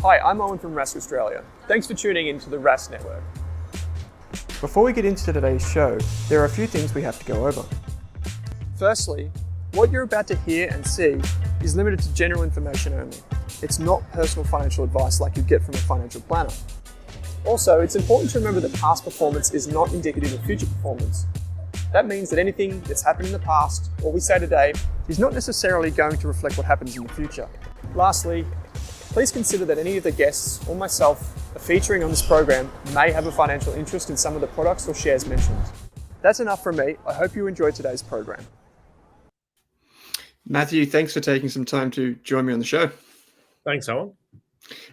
Hi, I'm Owen from Rask Australia. Thanks for tuning in to the Rask Network. Before we get into today's show, there are a few things we have to go over. Firstly, what you're about to hear and see is limited to general information only. It's not personal financial advice like you get from a financial planner. Also, it's important to remember that past performance is not indicative of future performance. That means that anything that's happened in the past, or we say today, is not necessarily going to reflect what happens in the future. Lastly, please consider that any of the guests or myself are featuring on this program may have a financial interest in some of the products or shares mentioned. That's enough from me. I hope you enjoyed today's program. Matthew, thanks for taking some time to join me on the show. Thanks, Owen.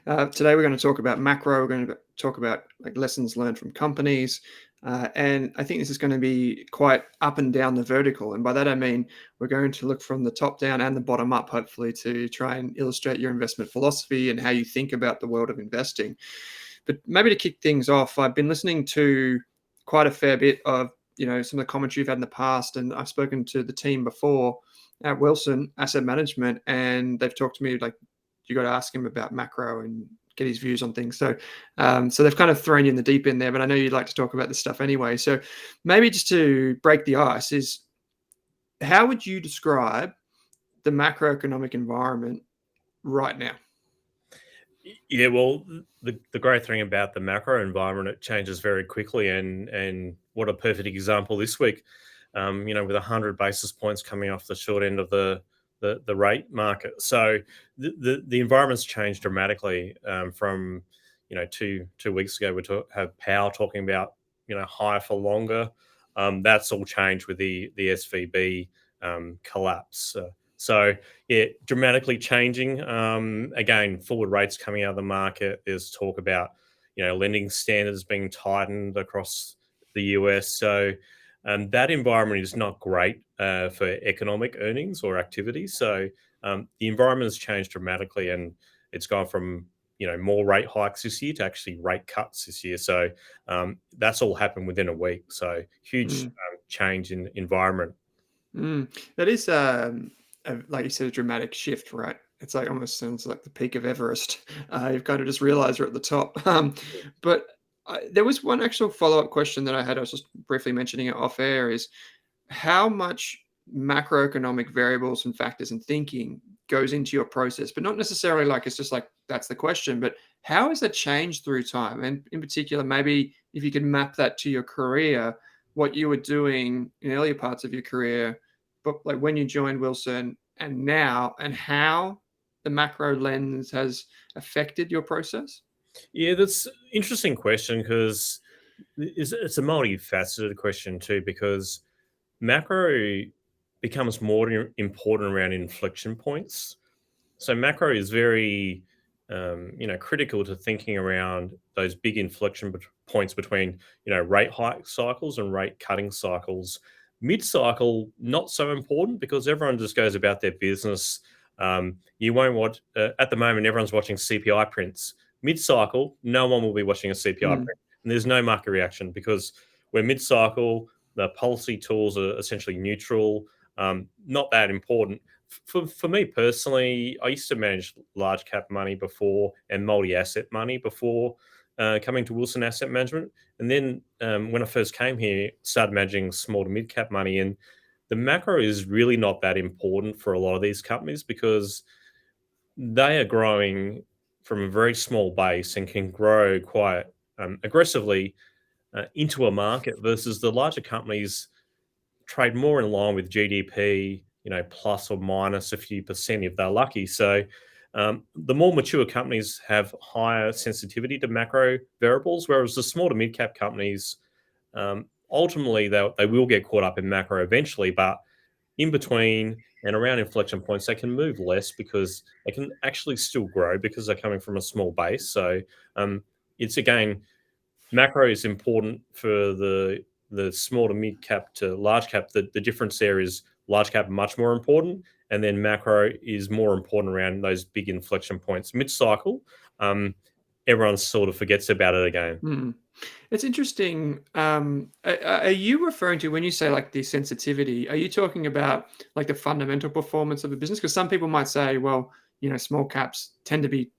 Today we're going to talk about macro. We're going to talk about lessons learned from companies. And I think this is going to be quite up and down the vertical. And by that, I mean, we're going to look from the top down and the bottom up, hopefully, to try and illustrate your investment philosophy and how you think about the world of investing. But maybe to kick things off, I've been listening to quite a fair bit of, some of the commentary you've had in the past. And I've spoken to the team before at Wilson Asset Management, and they've talked to me like, you got to ask him about macro and get his views on things. So they've kind of thrown you in the deep end there, but I know you'd like to talk about this stuff anyway. So maybe just to break the ice is, how would you describe the macroeconomic environment right now? Yeah, well, the great thing about the macro environment, it changes very quickly, and what a perfect example this week, with 100 basis points coming off the short end of the rate market. So the environment's changed dramatically from, 2 weeks ago. We have Powell talking about, higher for longer. That's all changed with the SVB collapse. So yeah, dramatically changing. Again, forward rates coming out of the market. There's talk about, lending standards being tightened across the US. So that environment is not great for economic earnings or activity. So the environment has changed dramatically, and it's gone from more rate hikes this year to actually rate cuts this year. So that's all happened within a week. So huge change in environment. That is, like you said, a dramatic shift, right? It's like almost sounds like the peak of Everest. You've kind of just realized you're at the top. But there was one actual follow-up question that I had. I was just briefly mentioning it off air, is how much macroeconomic variables and factors and thinking goes into your process, but not necessarily like it's just like that's the question, but how has that changed through time? And in particular, maybe if you could map that to your career, what you were doing in earlier parts of your career, but like when you joined Wilson and now, and how the macro lens has affected your process? Yeah, that's an interesting question, because it's a multifaceted question too, because macro becomes more important around inflection points. So macro is very, critical to thinking around those big inflection points between, rate hike cycles and rate cutting cycles. Mid-cycle, not so important, because everyone just goes about their business. You won't watch, at the moment, everyone's watching CPI prints. Mid-cycle, no one will be watching a CPI print. And there's no market reaction, because we're mid-cycle, the policy tools are essentially neutral, not that important. For me personally, I used to manage large cap money before and multi-asset money before coming to Wilson Asset Management. And then when I first came here, started managing small to mid cap money. And the macro is really not that important for a lot of these companies, because they are growing from a very small base and can grow quite aggressively into a market, versus the larger companies trade more in line with GDP, plus or minus a few percent if they're lucky. So the more mature companies have higher sensitivity to macro variables, whereas the small to mid cap companies, ultimately they will get caught up in macro eventually, but in between and around inflection points, they can move less, because they can actually still grow because they're coming from a small base. So it's, again, macro is important for the small to mid cap to large cap. The difference there is large cap much more important, and then macro is more important around those big inflection points. Mid cycle, everyone sort of forgets about it again. It's interesting. Are you referring to, when you say like the sensitivity, are you talking about like the fundamental performance of a business? Because some people might say, well, small caps tend to be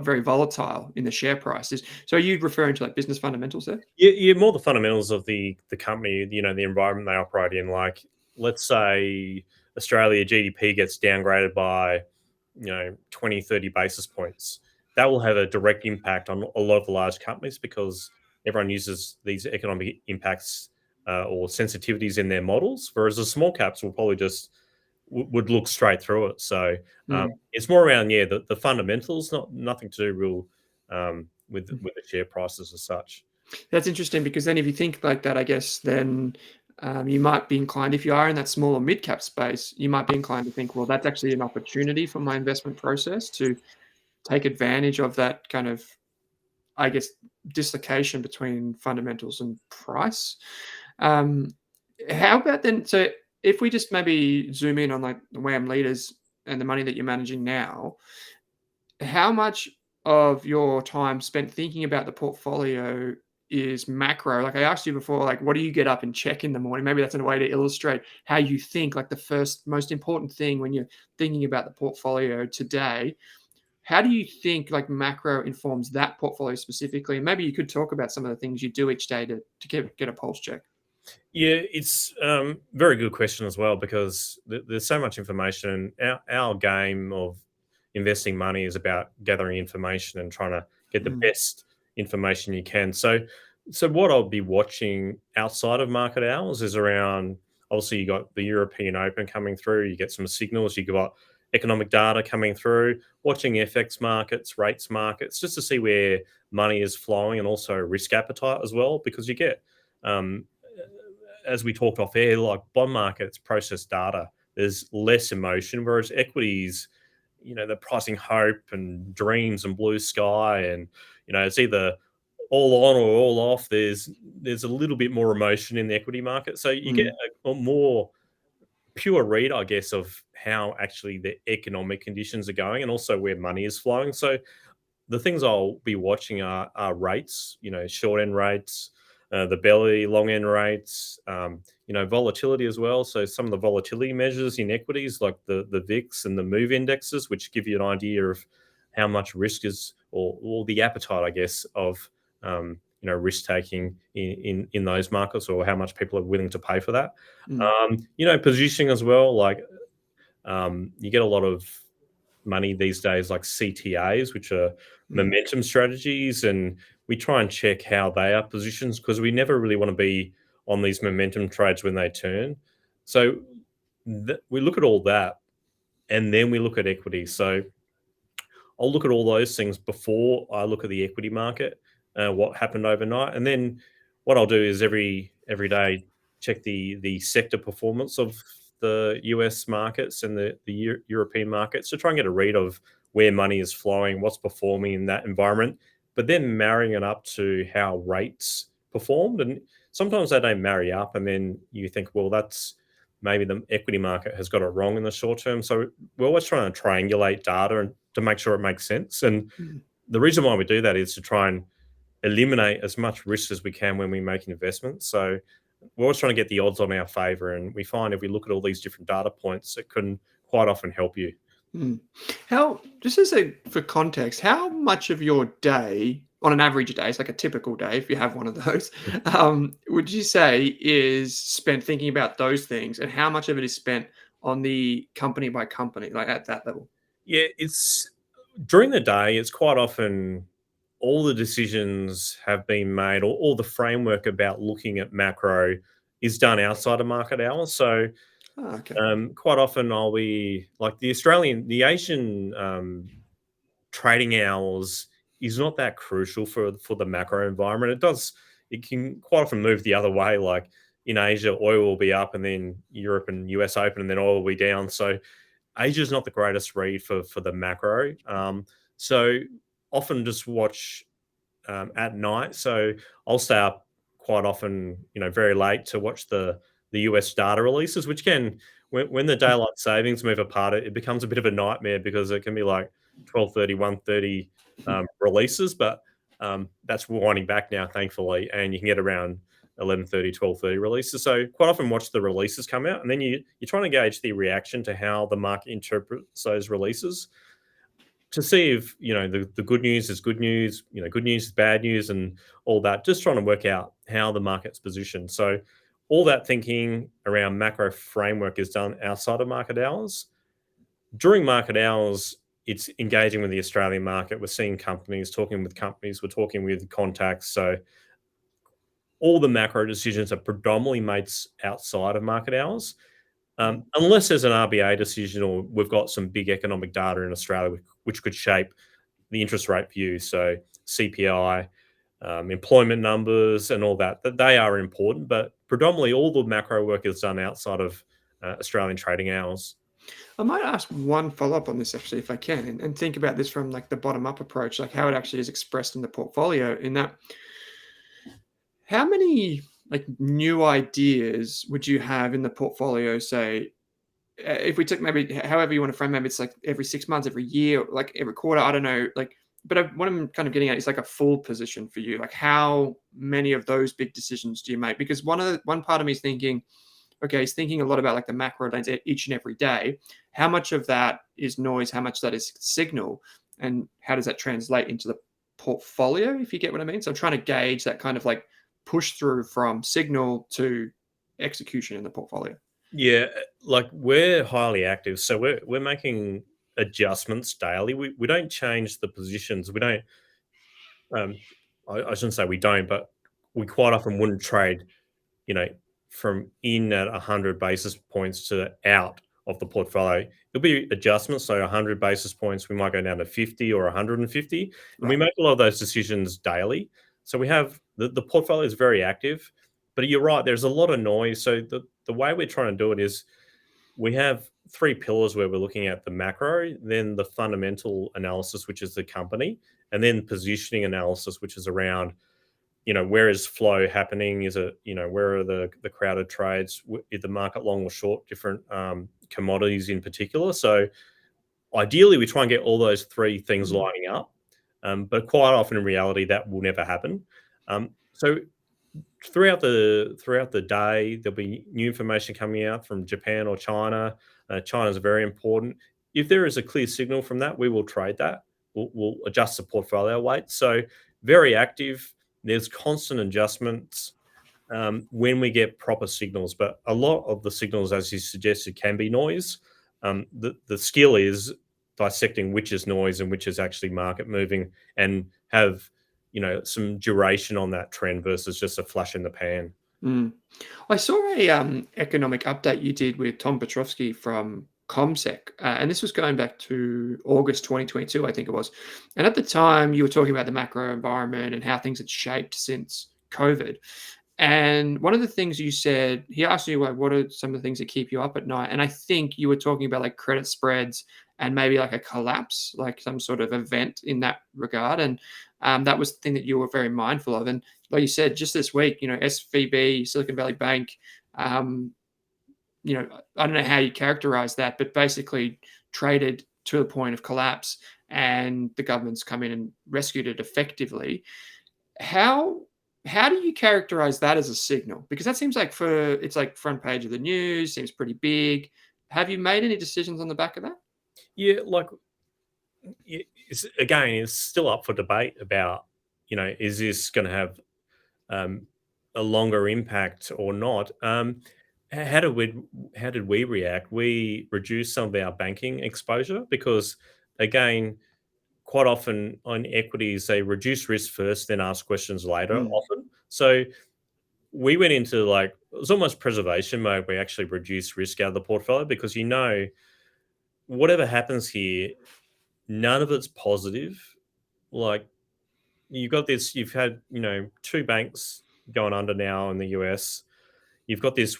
very volatile in the share prices. So are you referring to like business fundamentals there? Yeah, more the fundamentals of the company, the environment they operate in. Like, let's say Australia GDP gets downgraded by, 20, 30 basis points. That will have a direct impact on a lot of the large companies because everyone uses these economic impacts or sensitivities in their models, whereas the small caps will probably just would look straight through it. So Mm. it's more around the fundamentals, nothing to do real with the share prices as such. That's interesting because then if you think like that, I guess then you might be inclined, if you are in that small or mid cap space, you might be inclined to think, well, that's actually an opportunity for my investment process to take advantage of that kind of, I guess, dislocation between fundamentals and price. Um, how about then? So if we just maybe zoom in on like the WAM leaders and the money that you're managing now, how much of your time spent thinking about the portfolio is macro? Like I asked you before, like what do you get up and check in the morning? Maybe that's a way to illustrate how you think, like the first most important thing when you're thinking about the portfolio today. How do you think like macro informs that portfolio specifically? And maybe you could talk about some of the things you do each day to get a pulse check. Yeah, it's very good question as well because there's so much information. Our game of investing money is about gathering information and trying to get the Mm, best information you can. So what I'll be watching outside of market hours is around. Obviously, you got the European Open coming through. You get some signals. You got economic data coming through. Watching FX markets, rates markets, just to see where money is flowing and also risk appetite as well, because you get um, as we talked off air, like bond markets process data, there's less emotion, whereas equities, they're pricing hope and dreams and blue sky, and it's either all on or all off. There's a little bit more emotion in the equity market, so you get mm, a more pure read, I guess, of how actually the economic conditions are going and also where money is flowing. So the things I'll be watching are rates, short end rates, the belly, long end rates, volatility as well. So some of the volatility measures in equities, like the VIX and the move indexes, which give you an idea of how much risk is, or the appetite, I guess, of risk taking in those markets, or how much people are willing to pay for that. mm, Positioning as well, like you get a lot of money these days, like CTAs, which are mm, momentum strategies, and we try and check how they are positioned because we never really want to be on these momentum trades when they turn. So we look at all that, and then we look at equity. So I'll look at all those things before I look at the equity market, what happened overnight, and then what I'll do is every day check the sector performance of the US markets and the European markets to try and get a read of where money is flowing, what's performing in that environment, but then marrying it up to how rates performed. And sometimes they don't marry up, and then you think, well, that's maybe the equity market has got it wrong in the short term. So we're always trying to triangulate data and to make sure it makes sense. And mm. the reason why we do that is to try and eliminate as much risk as we can when we make investments. So we're always trying to get the odds on our favor. And we find if we look at all these different data points, it can quite often help you. Mm. How, just as a for context, how much of your day, on an average day, it's like a typical day, if you have one of those, would you say is spent thinking about those things, and how much of it is spent on the company by company, like at that level? Yeah, it's during the day, it's quite often all the decisions have been made, or all the framework about looking at macro is done outside of market hours. So Oh, okay. quite often I'll be like the Asian trading hours is not that crucial for the macro environment. It can quite often move the other way. Like in Asia, oil will be up, and then Europe and US open, and then oil will be down. So Asia's not the greatest read for the macro. So often just watch at night. So I'll stay up quite often, very late to watch the US data releases, which can when the daylight savings move apart, it becomes a bit of a nightmare because it can be like 12:30, 1:30 releases, but that's winding back now, thankfully, and you can get around 11:30, 12:30 releases. So quite often watch the releases come out, and then you're trying to gauge the reaction to how the market interprets those releases. to see if the good news is good news, good news is bad news, and all that. Just trying to work out how the market's positioned. So all that thinking around macro framework is done outside of market hours. During market hours, it's engaging with the Australian market. We're seeing companies, talking with companies, we're talking with contacts. So all the macro decisions are predominantly made outside of market hours. Unless there's an RBA decision or we've got some big economic data in Australia which could shape the interest rate view. So CPI, employment numbers, and all that they are important, but predominantly all the macro work is done outside of Australian trading hours. I might ask one follow-up on this actually, if I can, and think about this from like the bottom-up approach, like how it actually is expressed in the portfolio. In that, how many like new ideas would you have in the portfolio? Say, if we took maybe however you want to frame, maybe it's like every 6 months, every year, like every quarter. I don't know, like. But what I'm kind of getting at is like a full position for you. Like, how many of those big decisions do you make? Because one part of me is thinking, okay, he's thinking a lot about like the macro lanes each and every day. How much of that is noise? How much that is signal? And how does that translate into the portfolio, if you get what I mean? So I'm trying to gauge that kind of like push through from signal to execution in the portfolio. Yeah, like we're highly active, so we're making adjustments daily. We don't change the positions. We don't. Um, I shouldn't say we don't, but we quite often wouldn't trade you know, from in at 100 basis points to out of the portfolio. There'll be adjustments. So 100 basis points, we might go down to 50 or 150. And we Right. make a lot of those decisions daily. So we have the portfolio is very active. But you're right, there's a lot of noise. So the way we're trying to do it is we have three pillars where we're looking at the macro, then the fundamental analysis, which is the company, and then positioning analysis, which is around where is flow happening? Is it, where are the crowded trades? Is the market long or short different commodities in particular? So ideally, we try and get all those three things Mm. lining up, but quite often in reality, that will never happen. So throughout the day, there'll be new information coming out from Japan or China. China is very important. If there is a clear signal from that, we will trade that. We'll adjust the portfolio weight. So very active. There's constant adjustments when we get proper signals, but a lot of the signals, as you suggested, can be noise. The skill is dissecting which is noise and which is actually market moving, and have some duration on that trend versus just a flash in the pan. Mm. I saw a economic update you did with Tom Petrovsky from Comsec, and this was going back to August 2022, I think it was. And at the time, you were talking about the macro environment and how things had shaped since COVID. And one of the things you said, he asked you like, what are some of the things that keep you up at night? And I think you were talking about like credit spreads and maybe like a collapse, like some sort of event in that regard. And that was the thing that you were very mindful of. And like you said, just this week, SVB, Silicon Valley Bank, um, I don't know how you characterize that, but basically traded to the point of collapse, and the government's come in and rescued it effectively. How how do you characterize that as a signal? Because that seems like it's like front page of the news, seems pretty big. Have you made any decisions on the back of that? Yeah, like again, it's still up for debate about is this going to have um, a longer impact or not. How did we react? We reduced some of our banking exposure because, again, quite often on equities they reduce risk first, then ask questions later. Mm, Often, so we went into like it was almost preservation mode. We actually reduced risk out of the portfolio because whatever happens here, none of it's positive. Like you've had two banks going under now in the US. You've got this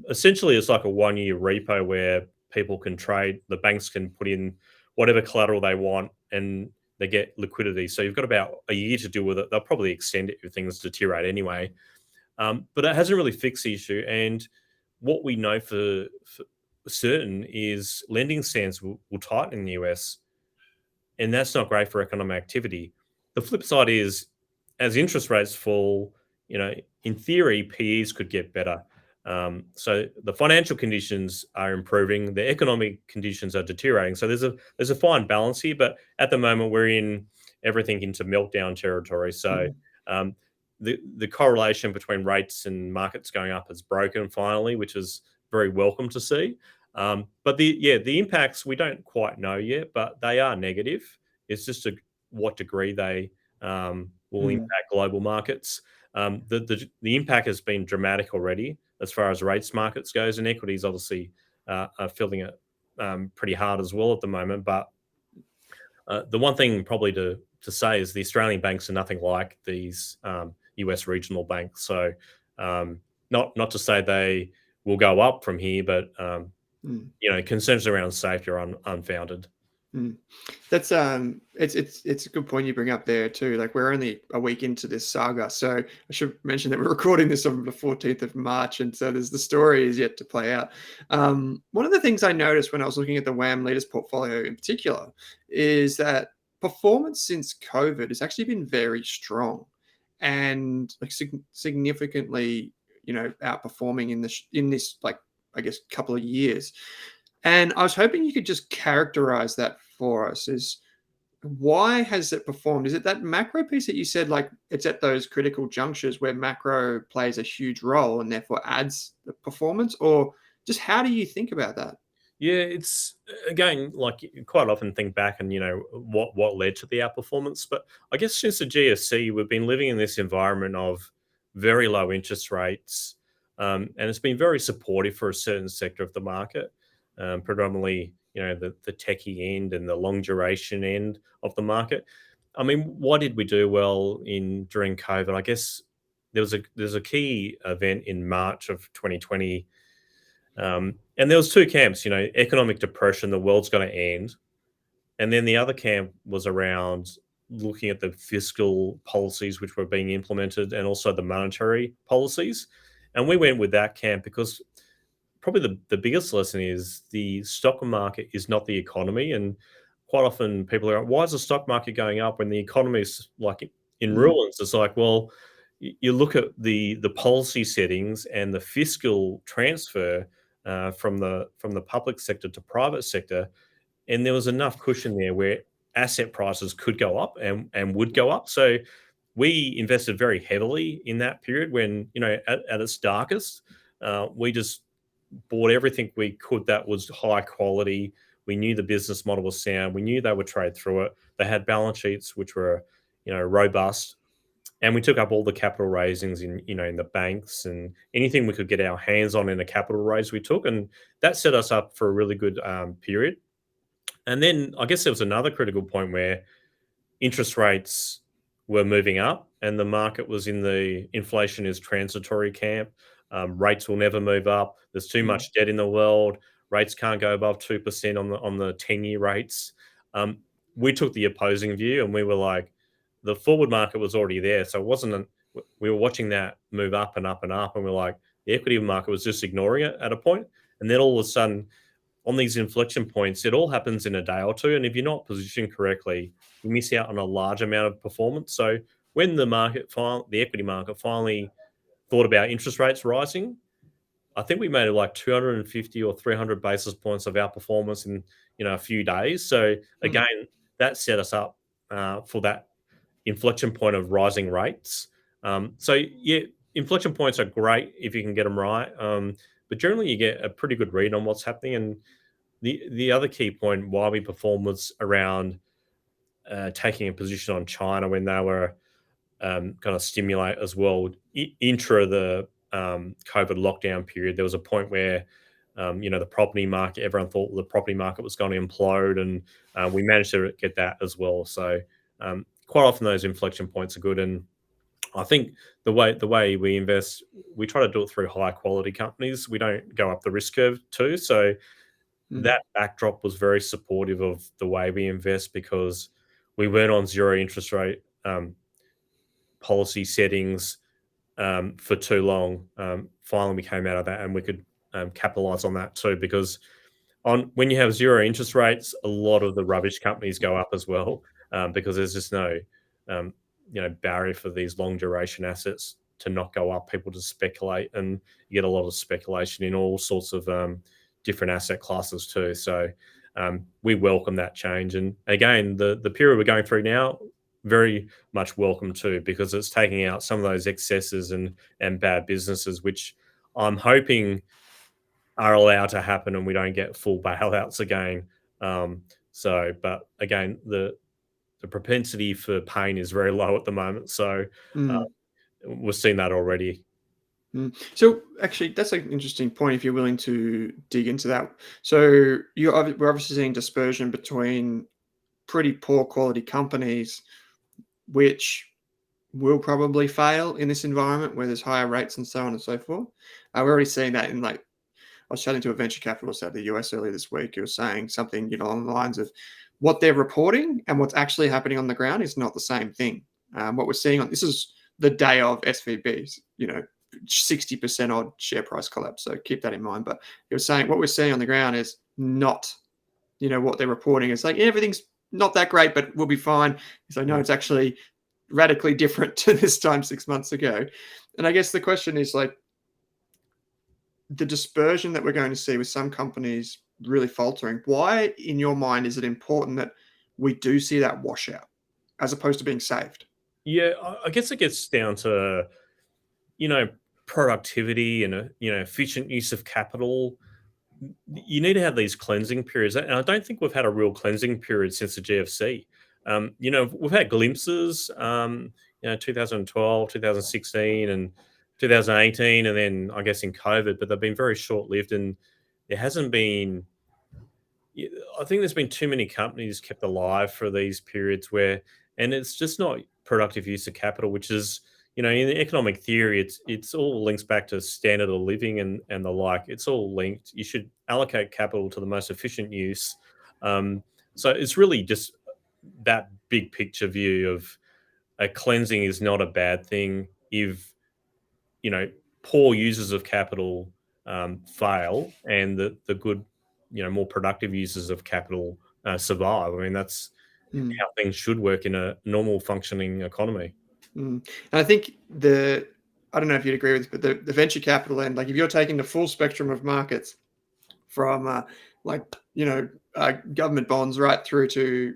essentially it's like a 1 year repo where people can trade, the banks can put in whatever collateral they want and they get liquidity. So you've got about a year to deal with it. They'll probably extend it if things deteriorate anyway. But it hasn't really fixed the issue. And what we know for certain is lending standards will tighten in the US, and that's not great for economic activity. The flip side is, as interest rates fall, in theory, PEs could get better. So the financial conditions are improving, the economic conditions are deteriorating. So there's a fine balance here, but at the moment we're in everything into meltdown territory. So Mm, um, the correlation between rates and markets going up has broken finally, which is very welcome to see. But the impacts we don't quite know yet, but they are negative. It's just what degree they will mm, impact global markets. The impact has been dramatic already as far as rates markets goes, and equities obviously are feeling it pretty hard as well at the moment. But the one thing probably to say is the Australian banks are nothing like these US regional banks. So not to say they will go up from here, but mm. concerns around safety are unfounded. Mm. That's it's a good point you bring up there too. Like we're only a week into this saga, so I should mention that we're recording this on the 14th of March, and so there's the story is yet to play out. One of the things I noticed when I was looking at the WAM leaders portfolio in particular is that performance since COVID has actually been very strong and like significantly, outperforming in this like I guess couple of years. And I was hoping you could just characterize that for us. Is why has it performed? Is it that macro piece that you said, like it's at those critical junctures where macro plays a huge role and therefore adds the performance, or just how do you think about that? Yeah, it's again like you quite often think back and what led to the outperformance. But I guess since the GFC, we've been living in this environment of very low interest rates, and it's been very supportive for a certain sector of the market, predominantly the techie end and the long duration end of the market. I mean, why did we do well in during COVID? I guess there's a key event in March of 2020, and there was two camps, economic depression, the world's going to end. And then the other camp was around looking at the fiscal policies which were being implemented and also the monetary policies. And we went with that camp because probably the biggest lesson is the stock market is not the economy. And quite often people are, why is the stock market going up when the economy is like in Mm, ruins? It's like, well, you look at the policy settings and the fiscal transfer from the public sector to private sector, and there was enough cushion there where asset prices could go up and would go up. So we invested very heavily in that period when at its darkest. We just bought everything we could that was high quality. We knew the business model was sound. We knew they would trade through it. They had balance sheets which were robust, and we took up all the capital raisings in the banks and anything we could get our hands on in a capital raise we took, and that set us up for a really good period. And then I guess there was another critical point where interest rates were moving up and the market was in the inflation is transitory camp. Rates will never move up. There's too mm, much debt in the world. Rates can't go above 2% on the 10-year rates. Um, we took the opposing view and we were like, the forward market was already there. So it wasn't, we were watching that move up and up and up. And we're like, the equity market was just ignoring it at a point. And then all of a sudden, on these inflection points, it all happens in a day or two. And if you're not positioned correctly, you miss out on a large amount of performance. So when the equity market finally thought about interest rates rising, I think we made like 250 or 300 basis points of outperformance in a few days. So mm, again, that set us up for that inflection point of rising rates. So yeah, inflection points are great if you can get them right. But generally, you get a pretty good read on what's happening. And the other key point why we performed was around taking a position on China when they were kind of stimulate as well. Intra the COVID lockdown period, there was a point where the property market, everyone thought the property market was going to implode, and we managed to get that as well. So quite often those inflection points are good, and I think the way we invest, we try to do it through high quality companies. We don't go up the risk curve too. So mm, that backdrop was very supportive of the way we invest because we weren't on zero interest rate policy settings for too long. Finally, we came out of that and we could capitalize on that too because on when you have zero interest rates, a lot of the rubbish companies go up as well because there's just no barrier for these long duration assets to not go up. People just speculate, and you get a lot of speculation in all sorts of different asset classes too. So we welcome that change. And again, the period we're going through now, very much welcome too, because it's taking out some of those excesses and bad businesses, which I'm hoping are allowed to happen and we don't get full bailouts again. But again, the propensity for pain is very low at the moment. So uh, Mm. we've seen that already. So actually, that's an interesting point. If you're willing to dig into that, so we're obviously seeing dispersion between pretty poor quality companies, which will probably fail in this environment where there's higher rates and so on and so forth. We're already seeing that in like I was chatting to a venture capitalist out of the US earlier this week. He was saying something, along the lines of what they're reporting and what's actually happening on the ground is not the same thing. What we're seeing on this is the day of SVBs, 60% odd share price collapse. So keep that in mind. But he was saying what we're seeing on the ground is not, what they're reporting. It's like everything's not that great, but we'll be fine. So no, it's actually radically different to this time 6 months ago. And I guess the question is like, the dispersion that we're going to see with some companies really faltering, why, in your mind, is it important that we do see that washout as opposed to being saved? Yeah, I guess it gets down to you know productivity and efficient use of capital. You need to have these cleansing periods, and I don't think we've had a real cleansing period since the GFC. We've had glimpses, 2012, 2016, and 2018, and then I guess in COVID, but they've been very short lived, and there hasn't been. I think there's been too many companies kept alive for these periods and it's just not productive use of capital, which is, in the economic theory, it's all links back to standard of living and the like. It's all linked. You should allocate capital to the most efficient use. So it's really just that big picture view of a cleansing is not a bad thing if you know poor users of capital fail and the good more productive users of capital survive. I mean that's Mm, how things should work in a normal functioning economy. mm. And I think I don't know if you'd agree with this, but the venture capital end, like if you're taking the full spectrum of markets from like, government bonds right through to,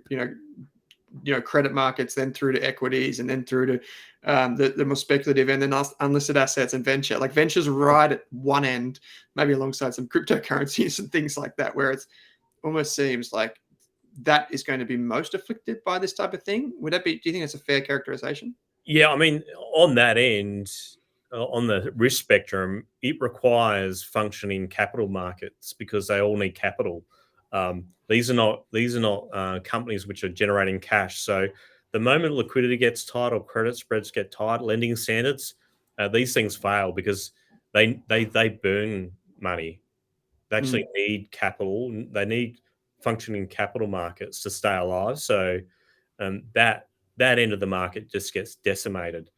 credit markets, then through to equities, and then through to the more speculative and then unlisted assets and venture. Like venture's right at one end, maybe alongside some cryptocurrencies and things like that, where it's almost seems like that is going to be most afflicted by this type of thing. Would that be? Do you think that's a fair characterization? Yeah, I mean, on that end, on the risk spectrum, it requires functioning capital markets because they all need capital. These are not companies which are generating cash. So the moment liquidity gets tight or credit spreads get tight, lending standards, these things fail because they burn money. They Mm, actually need capital. They need functioning capital markets to stay alive. So that end of the market just gets decimated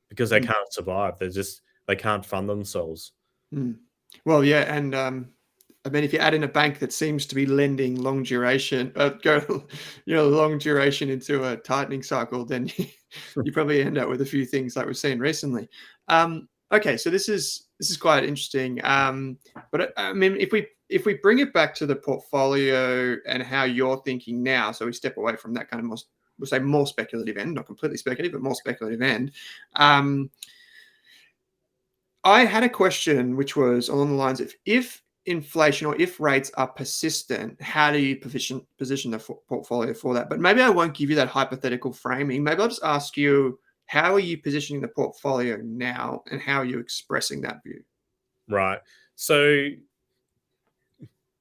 because they mm, can't survive. They can't fund themselves. mm. Well, yeah, and I mean, if you add in a bank that seems to be lending long duration, long duration into a tightening cycle, then you probably end up with a few things like we've seen recently. Okay, so this is quite interesting. But I mean, if we bring it back to the portfolio and how you're thinking now, so we step away from that kind of we'll say more speculative end, not completely speculative, but more speculative end. Um, I had a question which was along the lines of if inflation or if rates are persistent, how do you position the portfolio for that? But maybe I won't give you that hypothetical framing. Maybe I'll just ask you, how are you positioning the portfolio now and how are you expressing that view? Right. So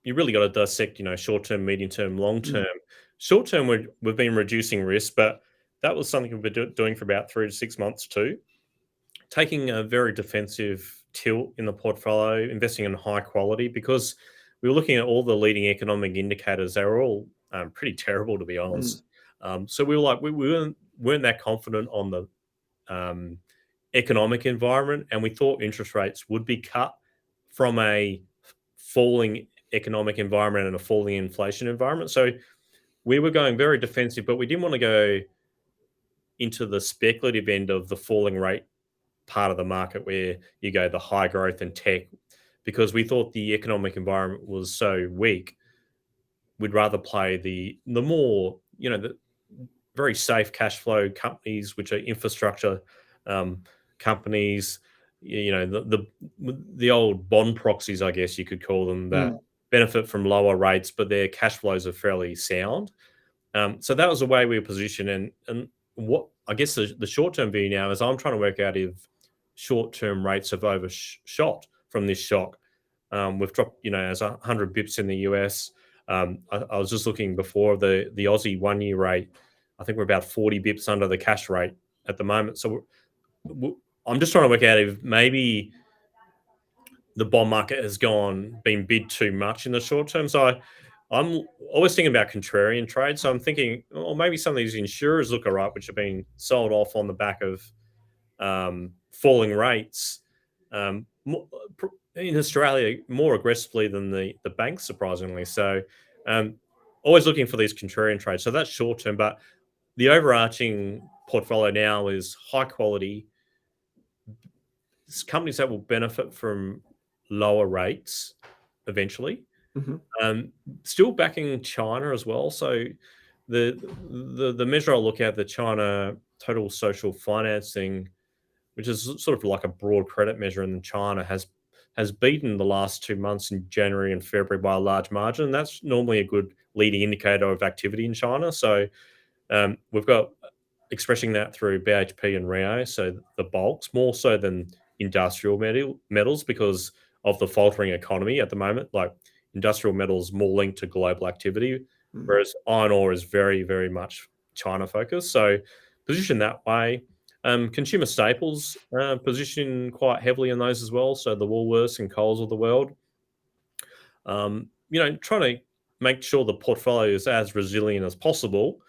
you really got to dissect, short term, medium term, long Mm, term. Short term, we've been reducing risk, but that was something we've been doing for about 3 to 6 months too. Taking a very defensive tilt in the portfolio, investing in high quality because we were looking at all the leading economic indicators. They were all pretty terrible, to be mm, honest. So we were like, we weren't that confident on the um, economic environment, and we thought interest rates would be cut from a falling economic environment and a falling inflation environment. So we were going very defensive, but we didn't want to go into the speculative end of the falling rate part of the market where you go the high growth and tech, because we thought the economic environment was so weak. We'd rather play the more, the very safe cash flow companies, which are infrastructure um, companies. The old bond proxies, I guess you could call them, that Mm, benefit from lower rates, but their cash flows are fairly sound. So that was the way we were positioned, and what I guess the short term view now is I'm trying to work out if short term rates have overshot from this shock. We've dropped, as 100 bips in the US. I was just looking before the Aussie 1 year rate. I think we're about 40 bips under the cash rate at the moment. So I'm just trying to work out if maybe the bond market has been bid too much in the short term. So I'm always thinking about contrarian trade. So I'm thinking, oh, maybe some of these insurers look all right, which have been sold off on the back of falling rates in Australia more aggressively than the banks, surprisingly. So um, always looking for these contrarian trades. So that's short term, but the overarching portfolio now is high quality companies that will benefit from lower rates eventually. mhm, Um, Still backing China as well. So the measure I look at, the China total social financing, which is sort of like a broad credit measure in China, has beaten the last 2 months in January and February by a large margin. That's normally a good leading indicator of activity in China. So we've got expressing that through BHP and Rio, so the bulks more so than industrial metals because of the faltering economy at the moment. Like industrial metals more linked to global activity, mm, whereas iron ore is very, very much China focused. So position that way. Consumer staples position quite heavily in those as well. So the Woolworths and Coles of the world. Trying to make sure the portfolio is as resilient as possible,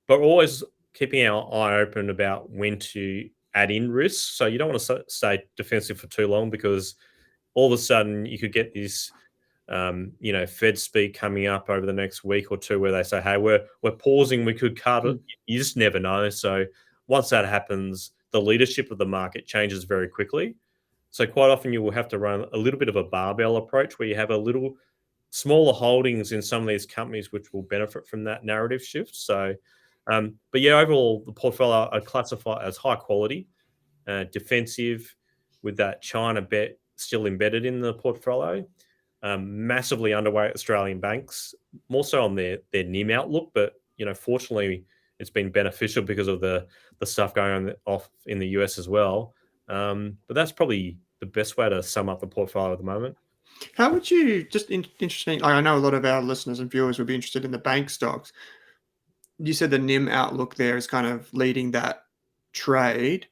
but always keeping our eye open about when to add in risks. So you don't want to stay defensive for too long because all of a sudden you could get this, Fed speak coming up over the next week or two where they say, "Hey, we're pausing. We could cut it." mm, You just never know. So once that happens, the leadership of the market changes very quickly. So quite often you will have to run a little bit of a barbell approach where you have a little smaller holdings in some of these companies which will benefit from that narrative shift. So, but yeah, overall the portfolio I classify as high quality, defensive, with that China bet still embedded in the portfolio. Massively underweight Australian banks, more so on their NIM outlook, but fortunately it's been beneficial because of the stuff going on off in the US as well. But that's probably the best way to sum up the portfolio at the moment. How would you just interesting? Like I know a lot of our listeners and viewers would be interested in the bank stocks. You said the NIM outlook there is kind of leading that trade.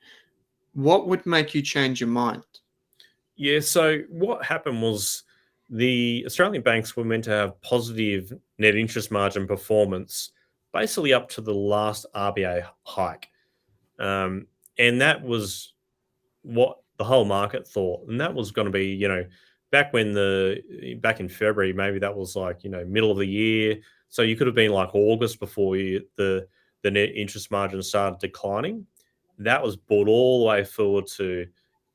What would make you change your mind? Yeah, so what happened was the Australian banks were meant to have positive net interest margin performance basically up to the last RBA hike. Um, and that was what the whole market thought. And that was going to be, back in February, maybe that was like, middle of the year. So you could have been like August before the net interest margin started declining. That was brought all the way forward to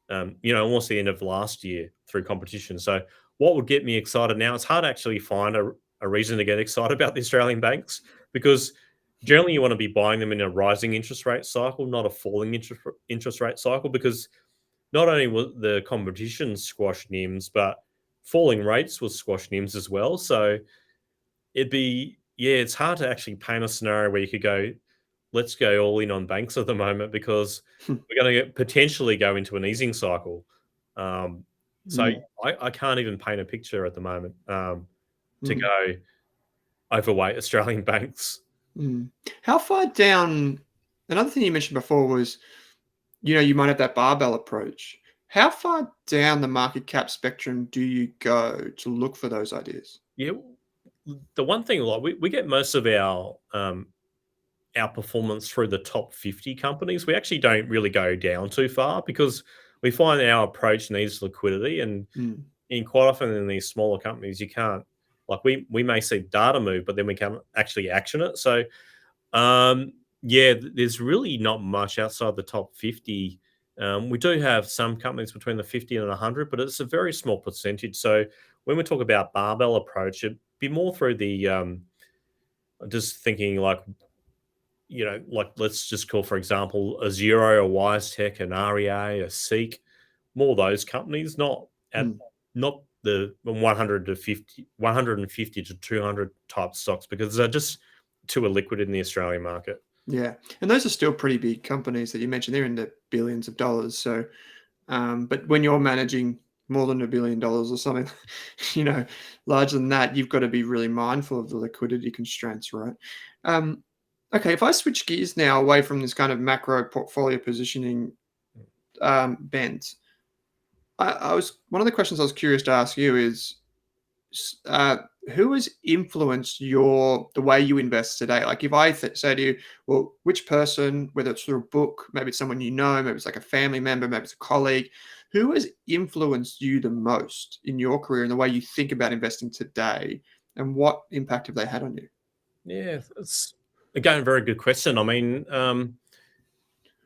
almost the end of last year through competition. So what would get me excited now? It's hard to actually find a reason to get excited about the Australian banks because generally you want to be buying them in a rising interest rate cycle, not a falling interest rate cycle, because not only will the competition squash NIMS, but falling rates will squash NIMS as well. So it's hard to actually paint a scenario where you could go, let's go all in on banks at the moment because we're going to potentially go into an easing cycle. So Mm, I can't even paint a picture at the moment to mm, go overweight Australian banks. mm. How far down? Another thing you mentioned before was, you might have that barbell approach. How far down the market cap spectrum do you go to look for those ideas? Yeah, the one thing like we get most of our performance through the top 50 companies. We actually don't really go down too far because we find our approach needs liquidity and Mm, in quite often in these smaller companies you can't, like we may see data move but then we can't actually action it. So there's really not much outside the top 50 We do have some companies between the 50 and 100, but it's a very small percentage. So when we talk about barbell approach, it'd be more through the just thinking like, like let's just call, for example, a Zero, a WiseTech, an REA, a Seek, more of those companies, Mm. not the 100 to 50, 150 to 200 type stocks, because they're just too illiquid in the Australian market. Yeah, and those are still pretty big companies that you mentioned. They're in the billions of dollars. So, but when you're managing more than $1 billion or something, you know, larger than that, you've got to be really mindful of the liquidity constraints, right? Um, okay, if I switch gears now away from this kind of macro portfolio positioning bent, I was one of the questions I was curious to ask you is uh, who has influenced the way you invest today? Like if I say to you, well, which person, whether it's through a book, maybe it's someone you know, maybe it's like a family member, maybe it's a colleague, who has influenced you the most in your career and the way you think about investing today, and what impact have they had on you? Yeah, it's again a very good question. I mean,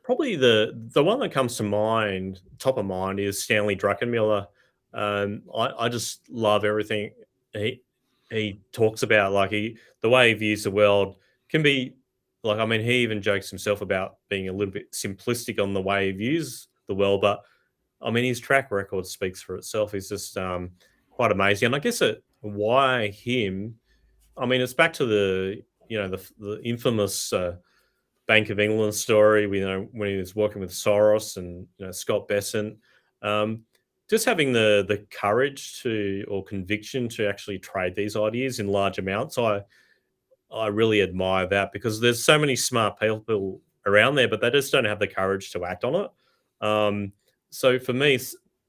probably the one that comes to mind, top of mind, is Stanley Druckenmiller. I just love everything he he talks about. Like the way he views the world can be like, I mean, he even jokes himself about being a little bit simplistic on the way he views the world. But I mean, his track record speaks for itself. He's just quite amazing. And I guess why him? I mean, it's back to the infamous Bank of England story. We know when he was working with Soros and Scott Bessent. Um, just having the courage to, or conviction to, actually trade these ideas in large amounts. I really admire that, because there's so many smart people around there, but they just don't have the courage to act on it. So for me,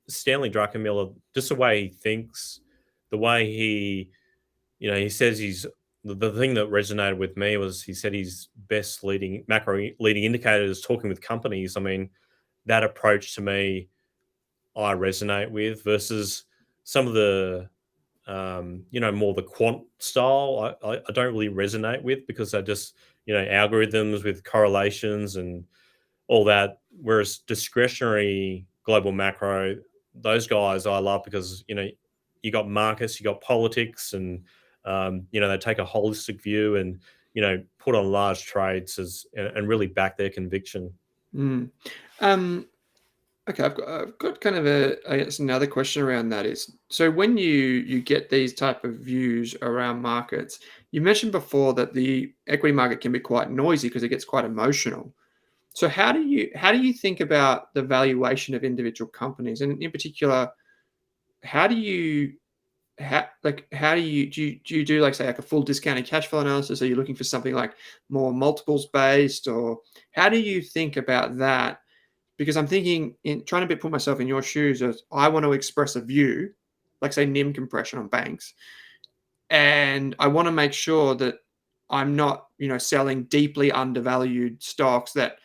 Stanley Druckenmiller, just the way he thinks, the way he says the thing that resonated with me was he said his best macro leading indicator is talking with companies. I mean, that approach to me, I resonate with, versus some of the more the quant style. I don't really resonate with, because they're just algorithms with correlations and all that. Whereas discretionary global macro, those guys I love, because you got markets, you got politics, and they take a holistic view and put on large trades and really back their conviction. Mm. Um, Okay, I've got kind of I guess another question around that is, so when you get these type of views around markets, you mentioned before that the equity market can be quite noisy because it gets quite emotional. So how do you think about the valuation of individual companies, and in particular, how do you how do you do like, say, like a full discounted cash flow analysis? Are you looking for something like more multiples based, or how do you think about that? Because I'm thinking, in trying to put myself in your shoes, as I want to express a view, like say NIM compression on banks, and I want to make sure that I'm not, selling deeply undervalued stocks that,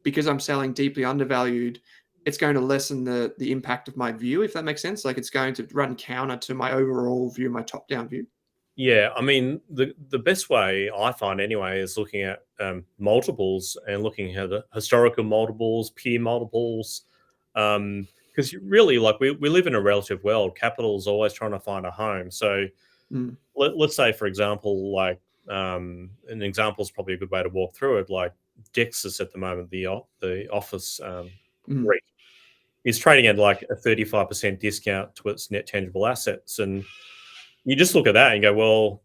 because I'm selling deeply undervalued, it's going to lessen the impact of my view, if that makes sense. Like it's going to run counter to my overall view, my top down view. Yeah, I mean, the best way I find anyway is looking at multiples, and looking at the historical multiples, peer multiples, because you really, like, we live in a relative world. Capital is always trying to find a home. So Mm, let's say, for example, like an example is probably a good way to walk through it. Like Dexus at the moment, the office mm, REIT is trading at like a 35% discount to its net tangible assets, and you just look at that and go, well,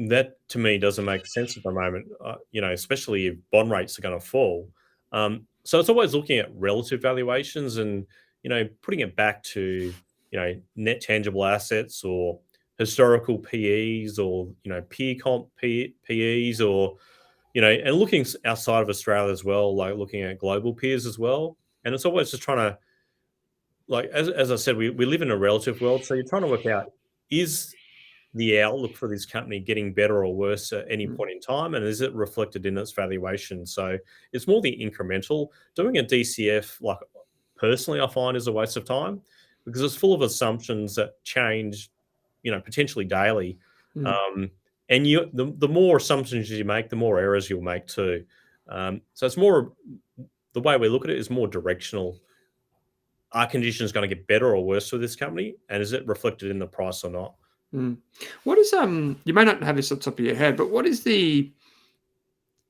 that to me doesn't make sense at the moment, especially if bond rates are going to fall. So it's always looking at relative valuations and, putting it back to, net tangible assets, or historical PEs, or, peer comp PEs, or, and looking outside of Australia as well, like looking at global peers as well. And it's always just trying to, like, as I said, we live in a relative world. So you're trying to work out, is the outlook for this company getting better or worse at any mm, point in time, and is it reflected in its valuation? So it's more the incremental. Doing a DCF, like, personally, I find is a waste of time, because it's full of assumptions that change, potentially daily. mm, Um, and the more assumptions you make, the more errors you'll make too. So it's more the way we look at it is more directional. Are conditions going to get better or worse for this company, and is it reflected in the price or not? Mm. What is you may not have this off the top of your head, but what is the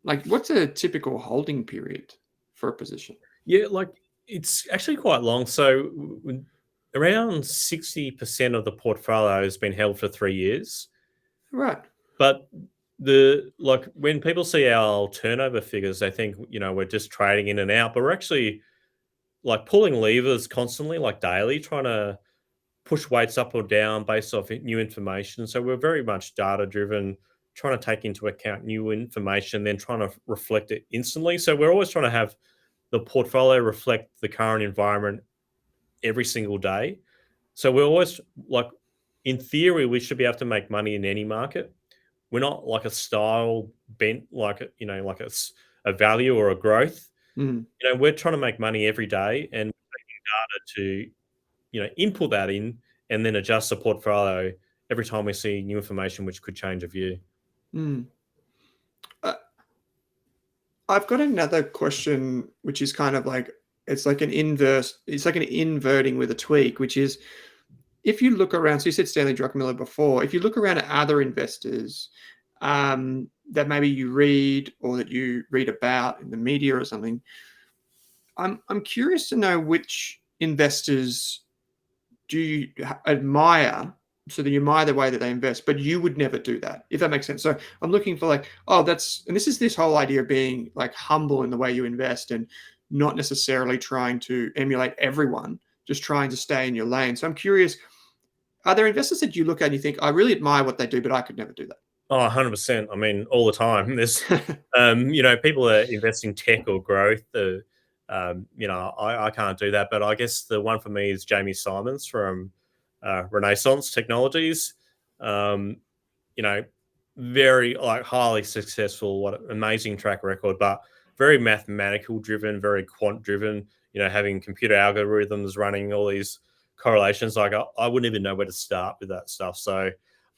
like what's a typical holding period for a position? Yeah, like it's actually quite long. So around 60% of the portfolio has been held for 3 years. Right. But the like when people see our turnover figures, they think, we're just trading in and out, but we're actually like pulling levers constantly, like daily, trying to push weights up or down based off new information. So we're very much data driven, trying to take into account new information, then trying to reflect it instantly. So we're always trying to have the portfolio reflect the current environment every single day. So we're always like, in theory, we should be able to make money in any market. We're not like a style bent, like like a value or a growth. Mm, We're trying to make money every day, and to input that in and then adjust the portfolio every time we see new information which could change a view. mm. Uh, I've got another question, which is kind of like it's like an inverse. It's like an inverting with a tweak, which is if you look around. So you said Stanley Druckenmiller before. If you look around at other investors that maybe you read or that you read about in the media or something, I'm curious to know which investors do you admire so that you admire the way that they invest, but you would never do that, if that makes sense. So I'm looking for like, oh, and this is this whole idea of being like humble in the way you invest and not necessarily trying to emulate everyone, just trying to stay in your lane. So I'm curious, are there investors that you look at and you think, I really admire what they do, but I could never do Oh, 100%. I mean, all the time. There's, that? people are investing tech or growth. I can't do that. But I guess the one for me is Jamie Simons from Renaissance Technologies. Um, you know, very like highly successful, what an amazing track record, but very mathematical driven, very quant driven, having computer algorithms running all these correlations. Like I wouldn't even know where to start with that stuff. So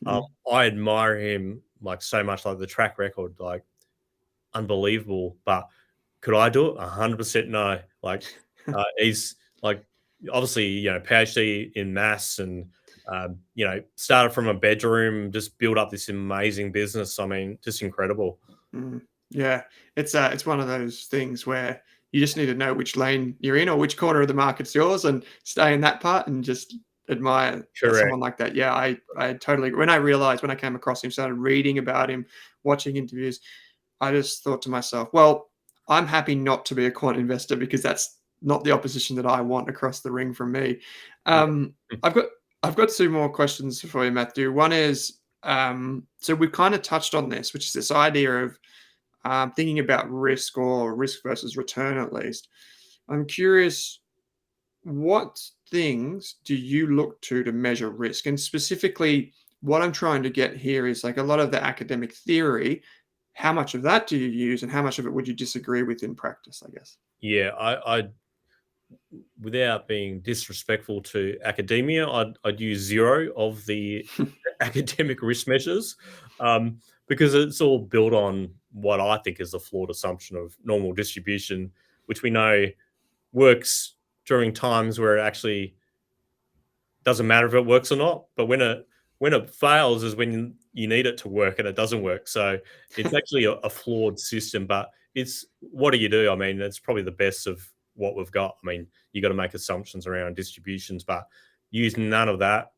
um, Mm, I admire him like so much, like the track record, like unbelievable. But could I do it? 100% no. Like he's like obviously PhD in maths and started from a bedroom, just built up this amazing business. I mean, just incredible. mm. Yeah, it's one of those things where you just need to know which lane you're in or which corner of the market's yours and stay in that part and just admire Correct. someone like that. Yeah, I totally when I realized when I came across him, started reading about him, watching interviews, I just thought to myself, well, I'm happy not to be a quant investor because that's not the opposition that I want across the ring from me. Yeah. Um, I've got I've got two more questions for you, Matthew. One is so we've kind of touched on this, which is this idea of thinking about risk or risk versus return at least. I'm curious, what things do you look to measure risk? And specifically, what I'm trying to get here is like a lot of the academic theory. How much of that do you use, and how much of it would you disagree with in practice? I guess. Yeah, I without being disrespectful to academia, I'd use zero of the academic risk measures, because it's all built on what I think is a flawed assumption of normal distribution, which we know works during times where it actually doesn't matter if it works or not. But when it fails is when you need it to work and it doesn't work. So it's actually a flawed system. But it's what do you do? I mean, it's probably the best of what we've got. I mean, you got to make assumptions around distributions, but use none of that.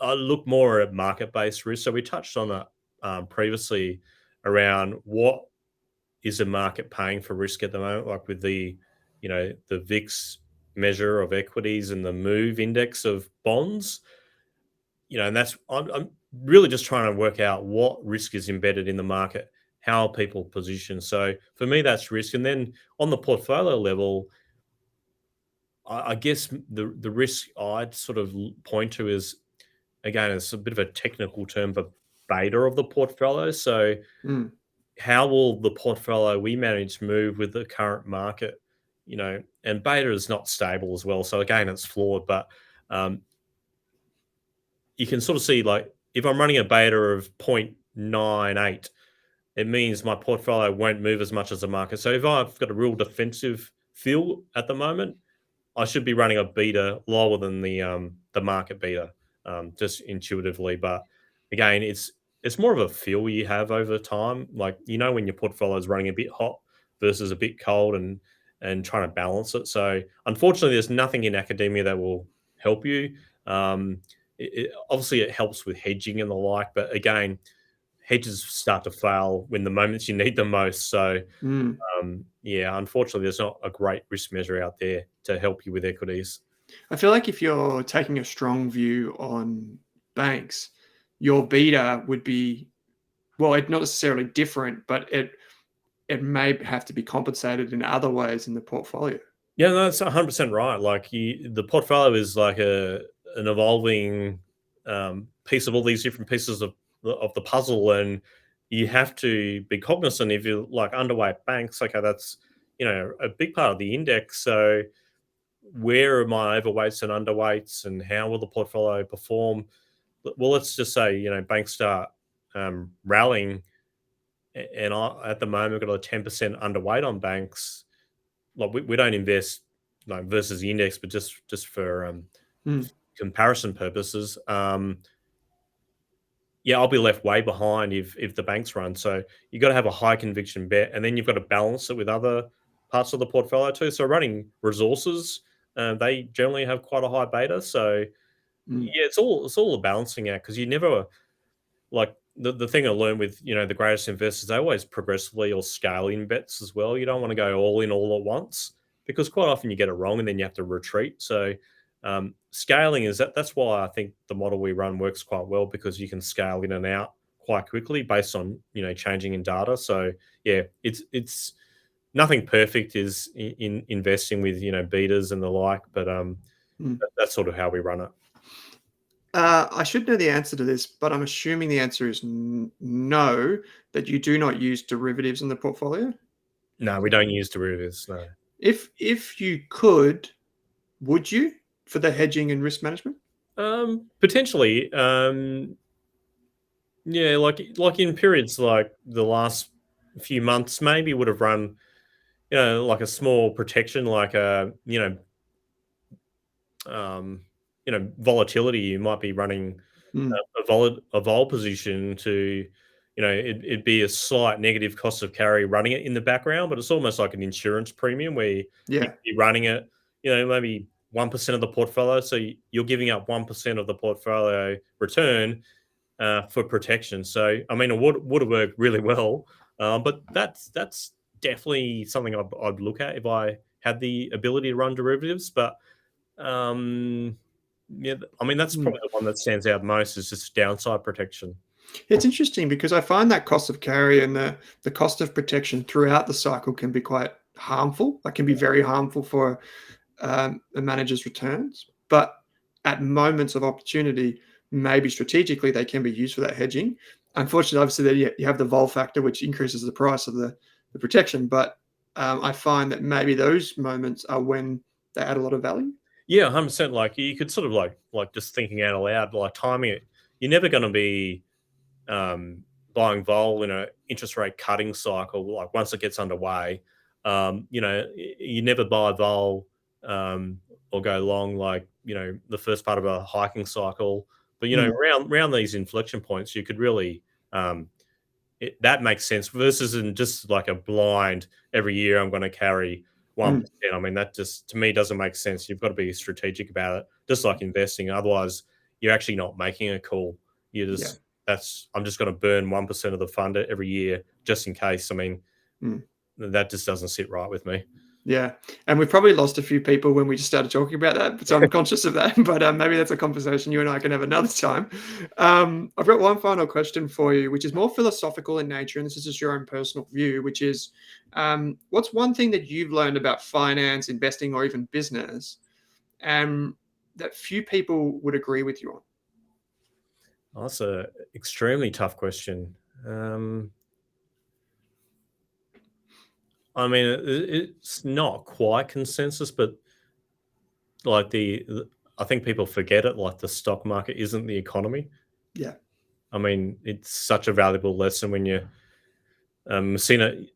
I look more at market based risk. So we touched on that previously around what is the market paying for risk at the moment, like with the VIX measure of equities and the move index of bonds. And that's I'm really just trying to work out what risk is embedded in the market, how people position. So for me, that's risk. And then on the portfolio level, I guess the risk I'd sort of point to is, again, it's a bit of a technical term for beta of the portfolio. So Mm, how will the portfolio we manage move with the current market? And beta is not stable as well. So again, it's flawed, but um, you can sort of see, like, if I'm running a beta of 0.98, it means my portfolio won't move as much as the market. So if I've got a real defensive feel at the moment, I should be running a beta lower than the market beta, just intuitively. But again, it's more of a feel you have over time. Like when your portfolio is running a bit hot versus a bit cold, and trying to balance it. So unfortunately, there's nothing in academia that will help you. Obviously, it helps with hedging and the like, but again, hedges start to fail when the moments you need them most. So Mm. yeah, unfortunately, there's not a great risk measure out there to help you with equities. I feel like if you're taking a strong view on banks, your beta would be, well, it's not necessarily different, but it may have to be compensated in other ways in the portfolio. Yeah, no, that's 100% right. Like the portfolio is like an evolving piece of all these different pieces of the puzzle, and you have to be cognizant if you like underweight banks. Okay, that's a big part of the index. So where are my overweights and underweights, and how will the portfolio perform? Well, let's just say banks start rallying, and at the moment we've got a 10% underweight on banks. Like we don't invest like versus the index, but just for Mm. comparison purposes. Yeah, I'll be left way behind if the banks run. So you got to have a high conviction bet, and then you've got to balance it with other parts of the portfolio too. So running resources, they generally have quite a high beta. So Mm. yeah, it's all a balancing act, because you never like the thing I learned with the greatest investors, they always progressively or scale in bets as well. You don't want to go all in all at once, because quite often you get it wrong and then you have to retreat. So scaling that's why I think the model we run works quite well, because you can scale in and out quite quickly based on changing in data. So yeah, it's nothing perfect is in investing with betas and the like, but Mm. that's sort of how we run it. I should know the answer to this, but I'm assuming the answer is no, that you do not use derivatives in the portfolio. No, we don't use derivatives. No. If you could, would you, for the hedging and risk management? Potentially. Yeah, like in periods like the last few months, maybe would have run, like a small protection, like um, volatility. You might be running Mm. a vol position to, it'd be a slight negative cost of carry running it in the background, but it's almost like an insurance premium where you Yeah. could be running it, maybe 1% of the portfolio. So you're giving up 1% of the portfolio return for protection. So I mean, it would have worked really well, but that's definitely something I'd look at if I had the ability to run derivatives. But um, yeah, I mean, that's Mm. probably the one that stands out most, is just downside protection. It's interesting because I find that cost of carry and the cost of protection throughout the cycle can be quite harmful. That can be very harmful for a manager's returns. But at moments of opportunity, maybe strategically, they can be used for that hedging. Unfortunately, obviously, then you have the vol factor, which increases the price of the protection. But I find that maybe those moments are when they add a lot of value. Yeah, 100%. Like you could sort of like just thinking out aloud, like timing it. You're never going to be buying vol in a interest rate cutting cycle. Like once it gets underway, you never buy vol or go long, like the first part of a hiking cycle. But Mm. around these inflection points, you could really that makes sense, versus in just like a blind every year I'm going to carry Mm. 1%. I mean, that just to me doesn't make sense. You've got to be strategic about it, just like investing. Otherwise, you're actually not making a call. You Yeah. just that's I'm just going to burn 1% of the fund every year just in case. I mean, Mm. that just doesn't sit right with me. Yeah, and we've probably lost a few people when we just started talking about that, so I'm conscious of that, but, maybe that's a conversation you and I can have another time. I've got one final question for you, which is more philosophical in nature, and this is just your own personal view, which is, what's one thing that you've learned about finance, investing, or even business, that few people would agree with you on? Oh, that's a extremely tough question. Um, I mean, it's not quite consensus, but like I think people forget it. Like the stock market isn't the economy. Yeah. I mean, it's such a valuable lesson when We've seen it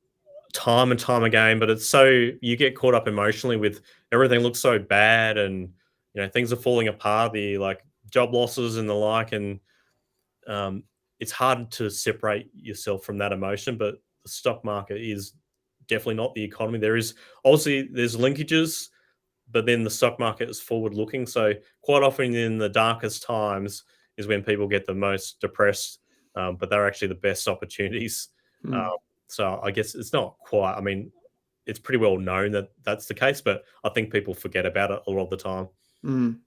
time and time again, but it's so you get caught up emotionally with everything looks so bad, and things are falling apart. The like job losses and the like, and um, it's hard to separate yourself from that emotion. But the stock market is definitely not the economy. There is obviously there's linkages, but then the stock market is forward looking. So quite often in the darkest times is when people get the most depressed, but they're actually the best opportunities. Um, Mm, so I guess it's not quite. I mean, it's pretty well known that that's the case, but I think people forget about it a lot of the time. mm.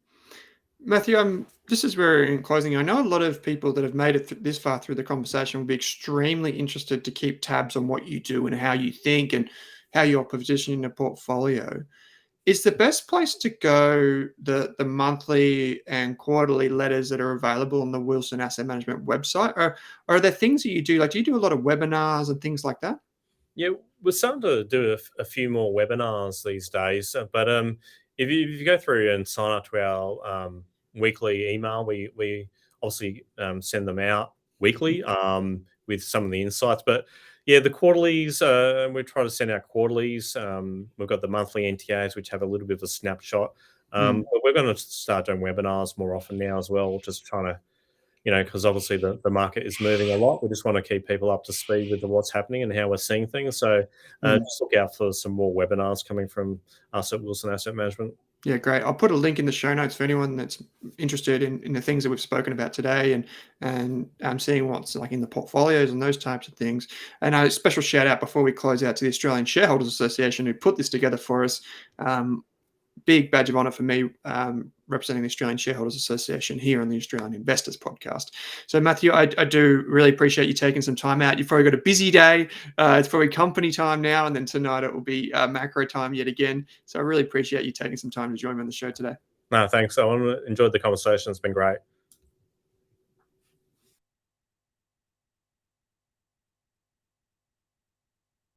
Matthew, just as we're in closing, I know a lot of people that have made it this far through the conversation will be extremely interested to keep tabs on what you do and how you think and how you're positioning the portfolio. Is the best place to go the monthly and quarterly letters that are available on the Wilson Asset Management website? Or are there things that you do? Like, do you do a lot of webinars and things like that? Yeah, we're starting to do a few more webinars these days, but if you go through and sign up to our weekly email, we obviously send them out weekly with some of the insights. But yeah, the quarterlies, we try to send out quarterlies. We've got the monthly NTAs, which have a little bit of a snapshot. Mm, But we're going to start doing webinars more often now as well, just trying to because obviously the market is moving a lot. We just want to keep people up to speed with what's happening and how we're seeing things. So mm. just look out for some more webinars coming from us at Wilson Asset Management. Yeah, great. I'll put a link in the show notes for anyone that's interested in the things that we've spoken about today and seeing what's like in the portfolios and those types of things. And a special shout out before we close out to the Australian Shareholders Association who put this together for us. Big badge of honour for me representing the Australian Shareholders Association here on the Australian Investors Podcast. So, Matthew, I do really appreciate you taking some time out. You've probably got a busy day. It's probably company time now, and then tonight it will be macro time yet again. So, I really appreciate you taking some time to join me on the show today. No, thanks. I enjoyed the conversation. It's been great.